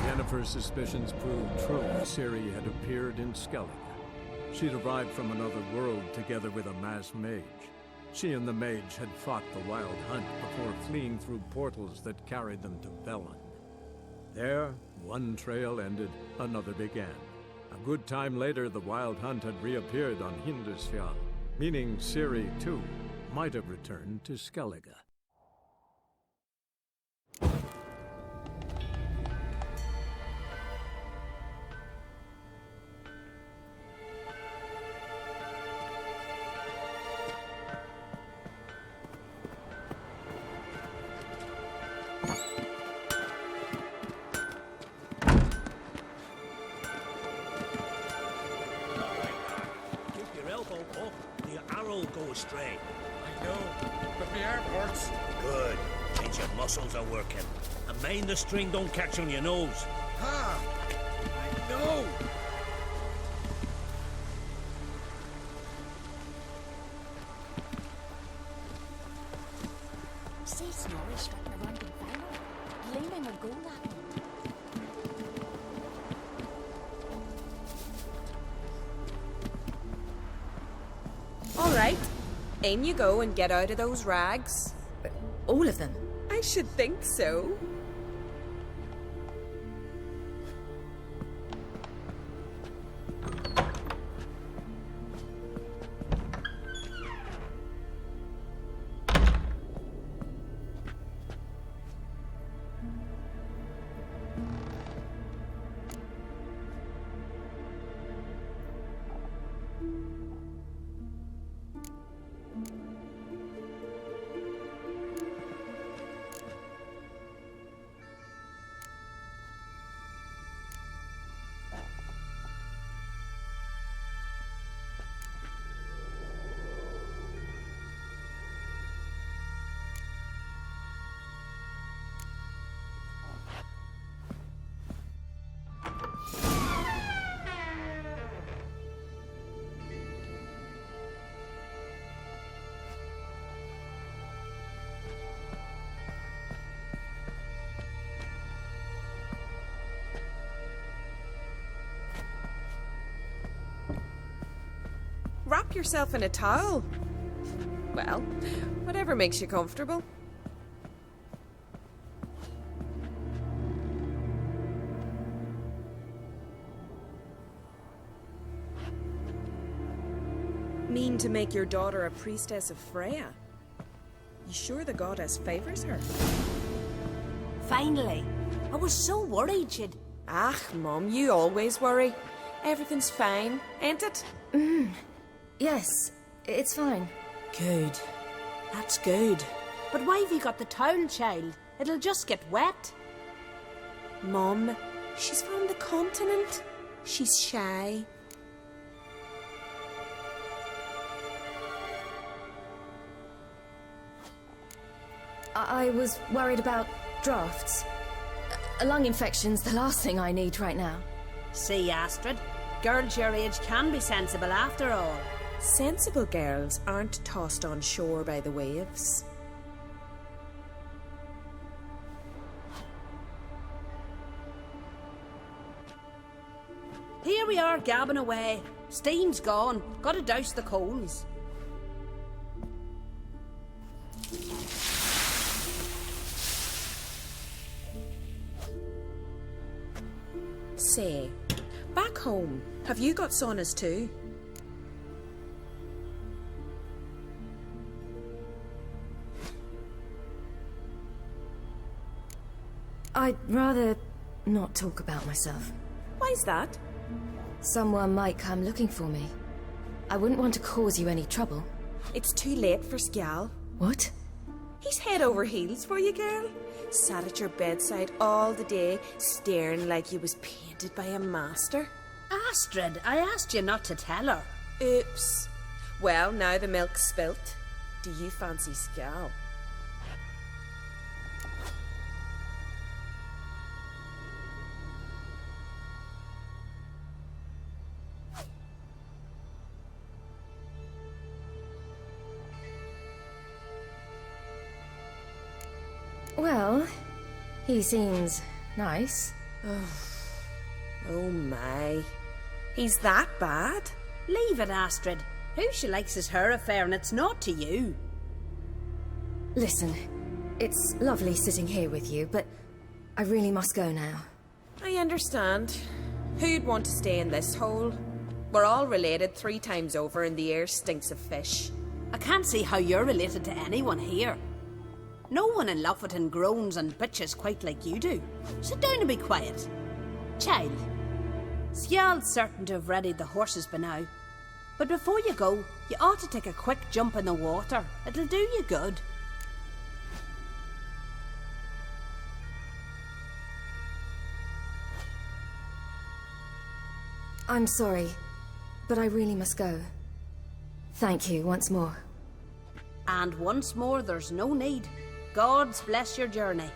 Yennefer's suspicions proved true. Ciri had appeared in Skellige. She'd arrived from another world together with a masked mage. She and the mage had fought the Wild Hunt before fleeing through portals that carried them to Velen. There, one trail ended, another began. A good time later, the Wild Hunt had reappeared on Hindisfjall, meaning Ciri, too, might have returned to Skellige. Go straight. I know, but my arm hurts. Good. Means your muscles are working. And mind the string don't catch on your nose. Ah, I know. Se Snorri strutting around in Fangor, blaming a goal at me. All right. In you go and get out of those rags. All of them? I should think so. Wrap yourself in a towel. Well, whatever makes you comfortable. Mean to make your daughter a priestess of Freya? You sure the goddess favors her? Finally. I was so worried she'd... Ah, Mum, you always worry. Everything's fine, ain't it? Yes, it's fine. Good. That's good. But why have you got the towel, child? It'll just get wet. Mum, she's from the continent. She's shy. I was worried about drafts. A lung infection's the last thing I need right now. See, Astrid, girls your age can be sensible after all. Sensible girls aren't tossed on shore by the waves. Here we are gabbing away. Steam's gone. Gotta douse the coals. Say, back home, have you got saunas too? I'd rather not talk about myself. Why's that? Someone might come looking for me. I wouldn't want to cause you any trouble. It's too late for Skjal. What? He's head over heels for you, girl. Sat at your bedside all the day, staring like you was painted by a master. Astrid, I asked you not to tell her. Oops. Well, now the milk's spilt. Do you fancy Skjal? Well, He seems nice. Oh my. He's that bad? Leave it, Astrid. Who she likes is her affair, and it's not to you. Listen, it's lovely sitting here with you, but I really must go now. I understand. Who'd want to stay in this hole? We're all related 3 times over and the air stinks of fish. I can't see how you're related to anyone here. No one in Lofoten groans and bitches quite like you do. Sit down and be quiet. Child, Sjal's certain to have readied the horses by now. But before you go, you ought to take a quick jump in the water. It'll do you good. I'm sorry, but I really must go. Thank you once more. And once more, there's no need. God's bless your journey.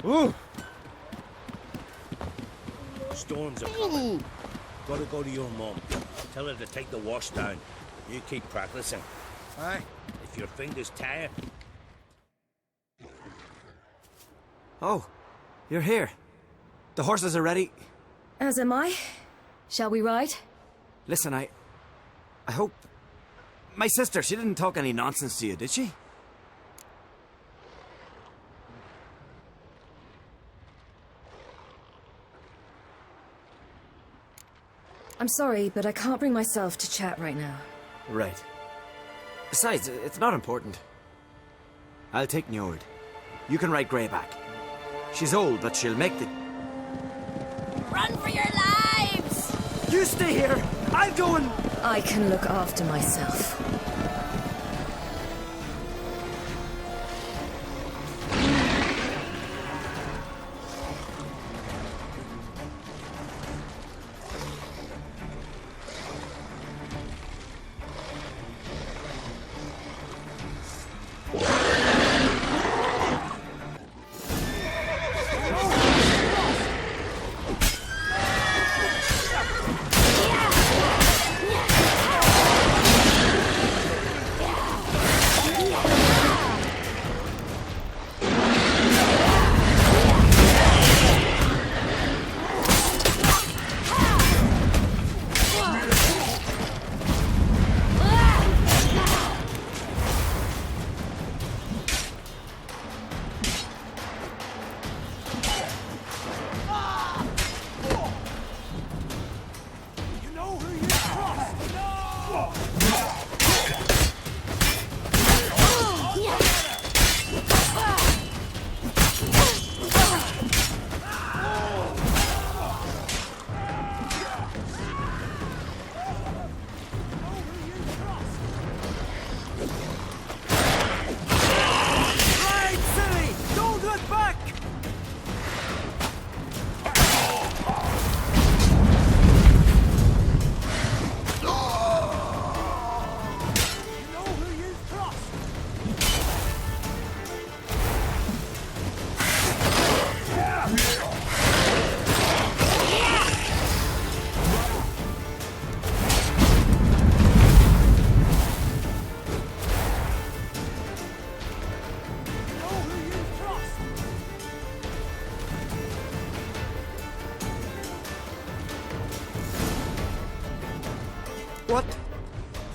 Ooh. Storms are coming. Gotta go to your mum. Tell her to take the wash down. You keep practicing. Aye. If your finger's tired, Oh, you're here. The horses are ready. As am I. Shall we ride? Listen, I hope... My sister, she didn't talk any nonsense to you, did she? I'm sorry, but I can't bring myself to chat right now. Right. Besides, it's not important. I'll take Njord. You can ride Greyback. She's old, but she'll make the... Run for your lives! You stay here! I'll go and... I can look after myself.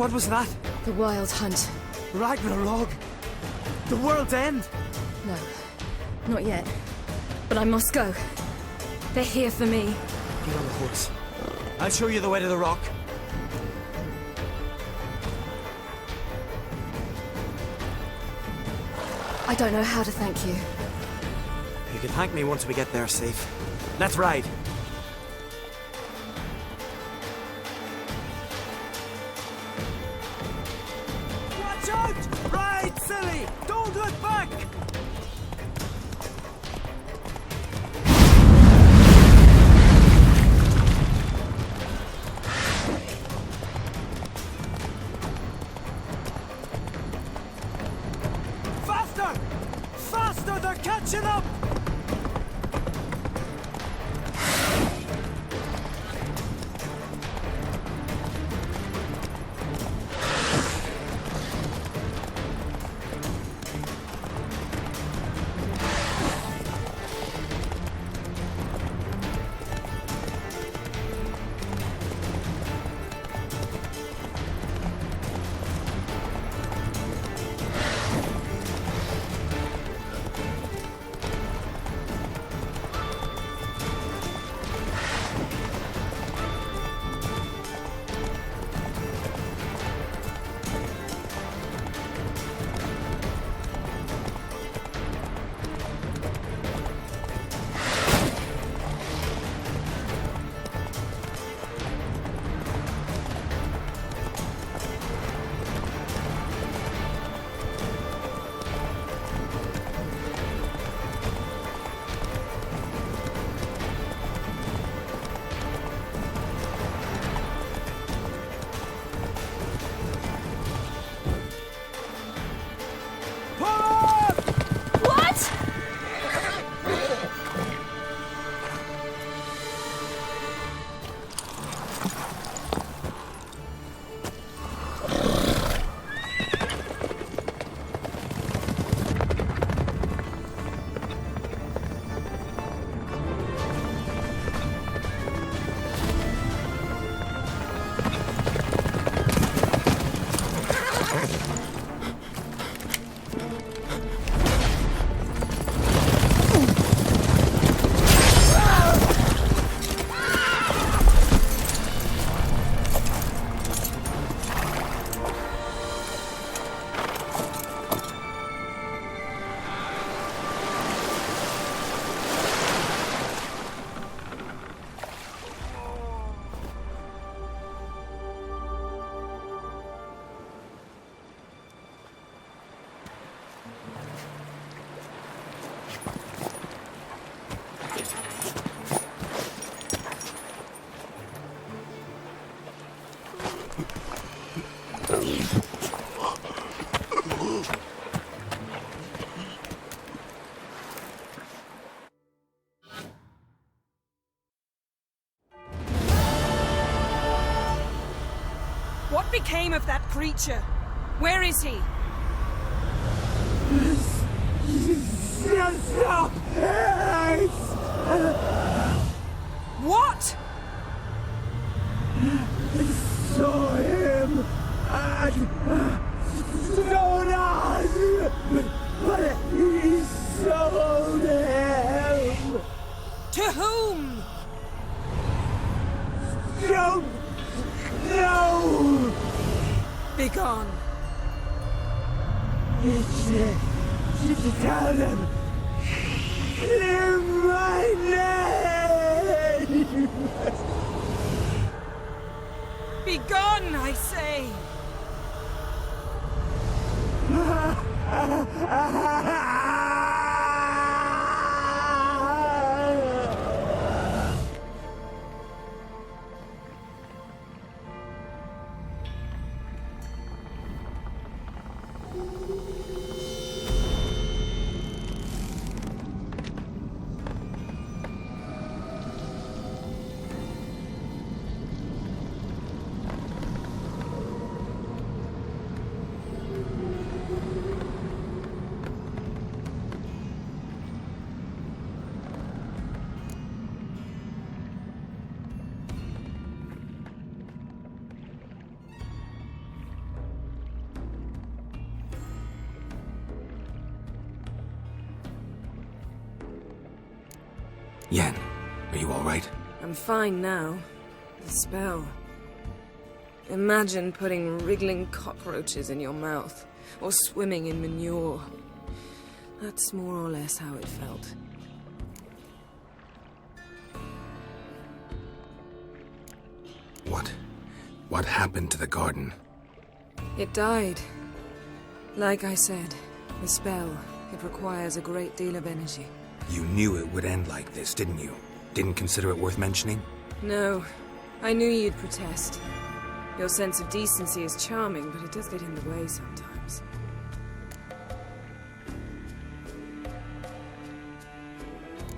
What was that? The Wild Hunt. Ragnarok? The world's end? No, not yet. But I must go. They're here for me. Get on the horse. I'll show you the way to the rock. I don't know how to thank you. You can thank me once we get there safe. Let's ride. Watch out! Ride, silly! Don't look back! Faster! Faster! They're catching up! became of that creature? Where is he? What? Saw him at Lofoten, but he sold him. To whom? Don't know. Begone. Tell them. Clear my name. Begone, I say. Yen, are you all right? I'm fine now. The spell. Imagine putting wriggling cockroaches in your mouth, or swimming in manure. That's more or less how it felt. What happened to the garden? It died. Like I said, the spell, it requires a great deal of energy. You knew it would end like this, didn't you? Didn't consider it worth mentioning? No, I knew you'd protest. Your sense of decency is charming, but it does get in the way sometimes.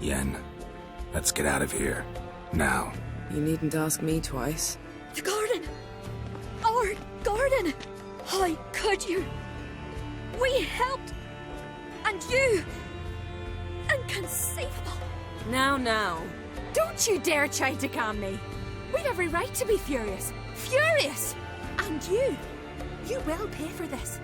Yen, let's get out of here. Now. You needn't ask me twice. The garden! Our garden! How could you? We helped! And you! Inconceivable! Now. Don't you dare try to calm me! We've every right to be furious! Furious! And you will pay for this.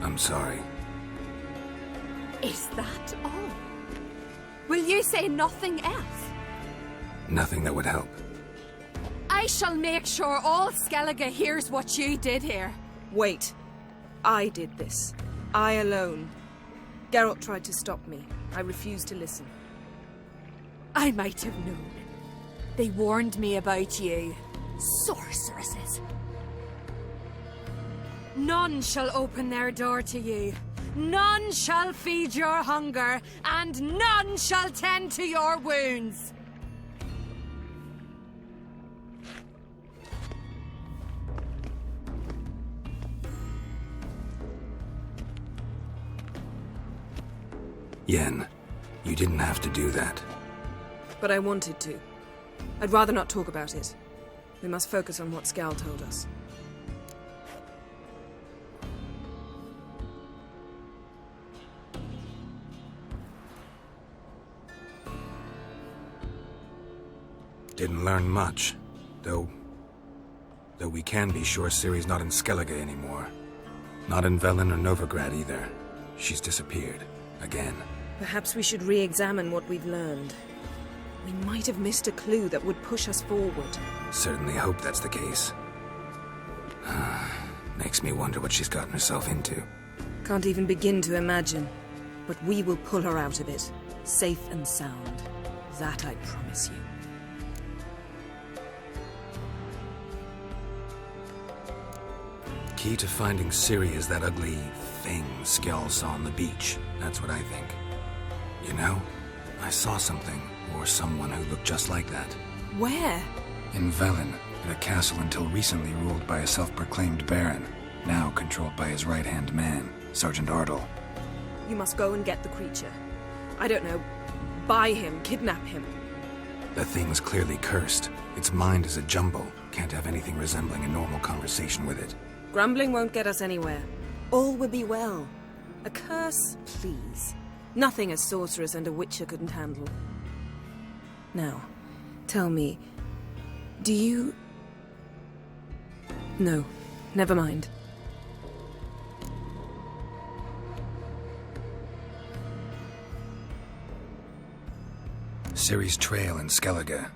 I'm sorry. Is that all? Will you say nothing else? Nothing that would help. I shall make sure all Skellige hears what you did here. Wait. I did this. I alone. Geralt tried to stop me. I refused to listen. I might have known. They warned me about you. Sorceresses. None shall open their door to you. None shall feed your hunger, and none shall tend to your wounds. Yen, you didn't have to do that. But I wanted to. I'd rather not talk about it. We must focus on what Skal told us. Didn't learn much, though we can be sure Ciri's not in Skellige anymore. Not in Velen or Novigrad either. She's disappeared. Again. Perhaps we should re-examine what we've learned. We might have missed a clue that would push us forward. Certainly hope that's the case. Makes me wonder what she's gotten herself into. Can't even begin to imagine. But we will pull her out of it. Safe and sound. That I promise you. Key to finding Ciri is that ugly thing Skell saw on the beach. That's what I think. You know, I saw something, or someone who looked just like that. Where? In Velen, in a castle until recently ruled by a self-proclaimed baron, now controlled by his right-hand man, Sergeant Ardle. You must go and get the creature. I don't know, buy him, kidnap him. The thing's clearly cursed. Its mind is a jumble. Can't have anything resembling a normal conversation with it. Grumbling won't get us anywhere. All will be well. A curse, please. Nothing a sorceress and a witcher couldn't handle. Now, tell me, do you... No, never mind. Ciri's trail in Skellige.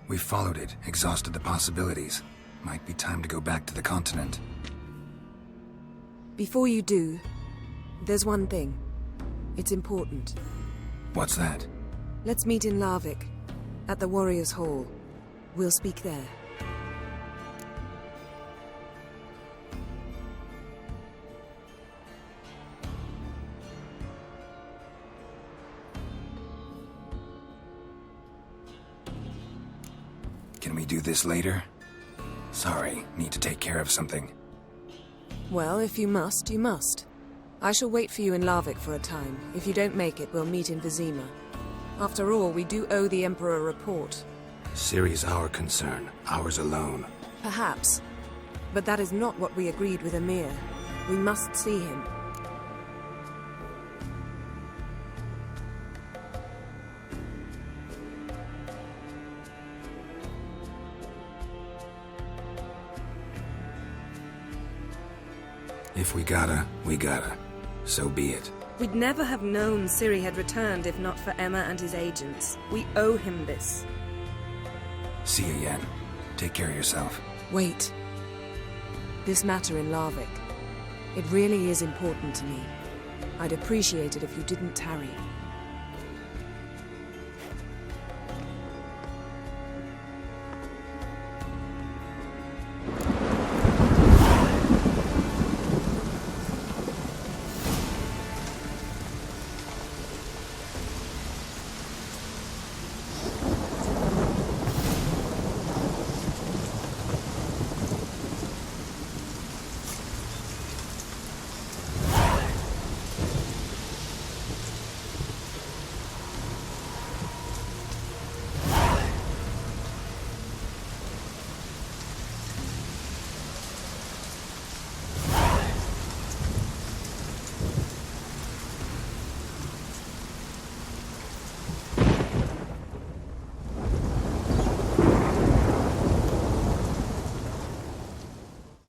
We followed it, exhausted the possibilities. Might be time to go back to the continent. Before you do, there's one thing. It's important. What's that? Let's meet in Larvik, at the Warriors' Hall. We'll speak there. Can we do this later? Sorry, need to take care of something. Well, if you must, you must. I shall wait for you in Larvik for a time. If you don't make it, we'll meet in Vizima. After all, we do owe the Emperor a report. Ciri's our concern, ours alone. Perhaps. But that is not what we agreed with Emir. We must see him. If we gotta, we gotta. So be it. We'd never have known Ciri had returned if not for Emma and his agents. We owe him this. See you, Yen. Take care of yourself. Wait. This matter in Larvik. It really is important to me. I'd appreciate it if you didn't tarry.